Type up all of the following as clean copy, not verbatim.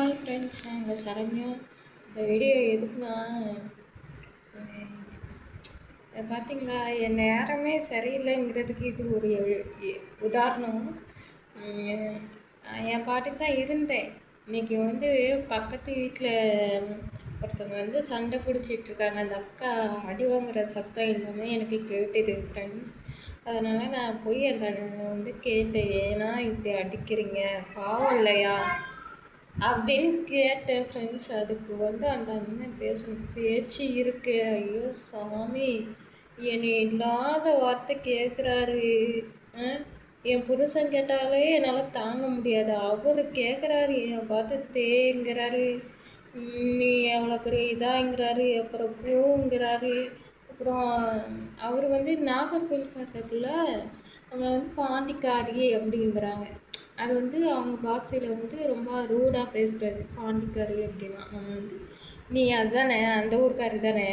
Hi friends, நாங்கள் சரண்யா. இந்த video எதுக்குன்னா, பார்த்தீங்களா, என் நேரமே சரியில்லைங்கிறதுக்கு இது ஒரு உதாரணம். என் பாட்டுக்கு தான் இருந்தேன். இன்றைக்கி பக்கத்து வீட்டில் ஒருத்தவங்க சண்டை பிடிச்சிட்டு இருக்காங்க. அந்த அக்கா அடி வாங்குற சத்தம் எல்லாமே எனக்கு கேட்டுது ஃப்ரெண்ட்ஸ். அதனால் நான் போய் அந்த அண்ணனை கேட்டேன், ஏன்னா இப்படி அடிக்கிறீங்க, பாவம் இல்லையா அப்படின்னு கேட்டேன் ஃப்ரெண்ட்ஸ். அதுக்கு அந்த அண்ணன் பேசணும் பேச்சு இருக்கு. ஐயோ சாமி, என்னை இல்லாத வார்த்தை கேட்குறாரு. என் புருஷன் கேட்டாலே என்னால் தாங்க முடியாது. அவர் கேட்குறாரு, என்னை பார்த்து தேங்கிறாரு, நீ எவ்வளோ பெரிய இதாங்கிறாரு, அப்புறம் பூங்கிறாரு. அப்புறம் அவர் நாகர்கோவில் பக்கத்தில் அவங்க பாண்டிக்காரி அப்படிங்கிறாங்க. அது அவங்க பாஷையில் ரொம்ப ரூடாக பேசுகிறது. பாண்டிக்காரி அப்படின்னா நம்ம நீ அதுதானே, அந்த ஊருக்காரி தானே,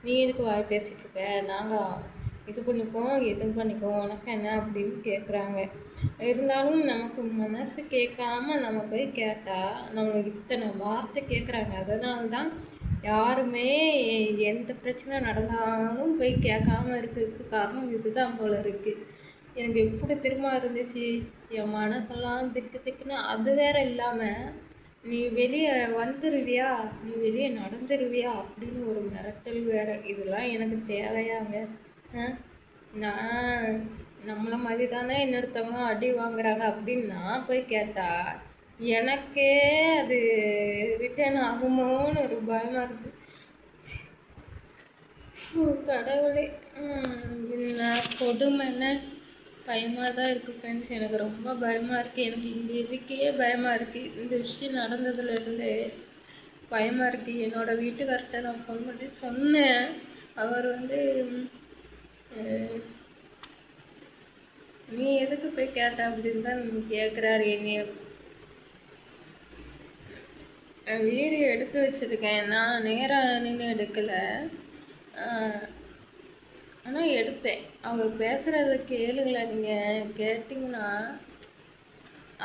நீ எதுக்கு வாய் பேசிகிட்டு இருக்க, நாங்கள் இது பண்ணிப்போம் எது பண்ணிப்போம், உனக்கு என்ன அப்படின்னு கேட்குறாங்க. இருந்தாலும் நமக்கு மனசு கேட்காம நம்ம போய் கேட்டால் நம்மளுக்கு இத்தனை வார்த்தை கேட்குறாங்க. அதனால தான் யாருமே எந்த பிரச்சனை நடந்தாலும் போய் கேட்காம இருக்கிறதுக்கு காரணம் இதுதான் போல இருக்குது. எனக்கு எப்படி திரும்ப இருந்துச்சு, என் மனசெல்லாம் திக்கு திக்குன்னு. அது வேற இல்லாமல், நீ வெளியே வந்துடுவியா, நீ வெளியே நடந்துருவியா அப்படின்னு ஒரு மிரட்டல் வேற. இதெல்லாம் எனக்கு தேவையாங்க? நான் நம்மளை மாதிரி தானே இன்னொருத்தவங்க அடி வாங்குறாங்க அப்படின்னு நான் போய் கேட்டால் எனக்கே அது ரிட்டர்ன் ஆகுமோன்னு ஒரு பயமாக இருக்குது. கடவுளே, நான் கொடுமைன்னு பயமாக தான் இருக்குது ஃப்ரெண்ட்ஸ். எனக்கு ரொம்ப பயமாக இருக்குது. எனக்கு இங்கே இதுக்கே பயமாக இருக்குது. இந்த விஷயம் நடந்ததுலேருந்து பயமாக இருக்குது. என்னோடய வீட்டுக்கார்ட்ட நான் ஃபோன் பண்ணி சொன்னேன். அவர் நீ எதுக்கு போய் கேட்ட அப்படின்னு தான் கேட்குறாரு என்னைய. வீடியோ எடுத்து வச்சுருக்கேன். நான் நேராக நின்று எடுக்கலை, ஆனால் எடுத்தேன். அவர் பேசுகிறத கேளுங்களேன். நீங்கள் கேட்டிங்கன்னா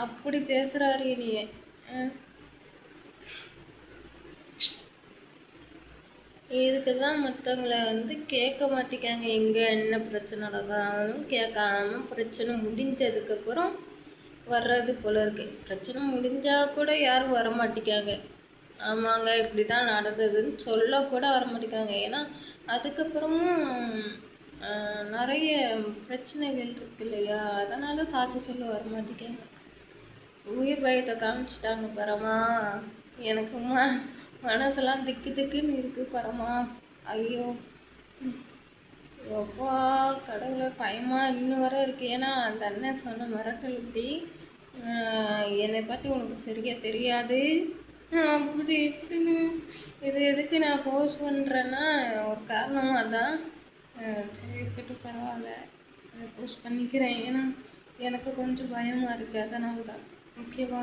அப்படி பேசுகிறாரு என்னைய. இதுக்கு தான் மற்றவங்களை கேட்க மாட்டேங்காங்க. எங்கே என்ன பிரச்சனை நடந்தாலும் கேட்காம பிரச்சனை முடிஞ்சதுக்கப்புறம் வர்றது போல இருக்குது. பிரச்சனை முடிஞ்சால் கூட யாரும் வர மாட்டேங்காங்க. ஆமாங்க இப்படி தான் நடந்ததுன்னு சொல்லக்கூட வர மாட்டேங்காங்க. ஏன்னா அதுக்கப்புறமும் நிறைய பிரச்சனைகள் இருக்கு இல்லையா, அதனால் சாட்சி சொல்ல வர மாட்டேங்காங்க. உயிர் பயத்தை காமிச்சிட்டாங்க பரமா. எனக்கு மனசெல்லாம் திக்கு திக்குன்னு இருக்குது பரமா. ஐயோ அப்பா கடவுளை, பயமாக இன்னும் வர இருக்குது. ஏன்னா அந்த அண்ணன் சொன்ன மிரட்டல் இப்படி, என்னை பற்றி உனக்கு சரியாக தெரியாது அப்படி இப்படின்னு. இது எதுக்கு நான் போஸ்ட் பண்ணுறேன்னா ஒரு காரணமும் அதான். சரி இருக்கட்டும், பரவாயில்ல, அதை போஸ்ட் பண்ணிக்கிறேன். ஏன்னா எனக்கு கொஞ்சம் பயமாக இருக்குது, அதனால தான். ஓகேவா?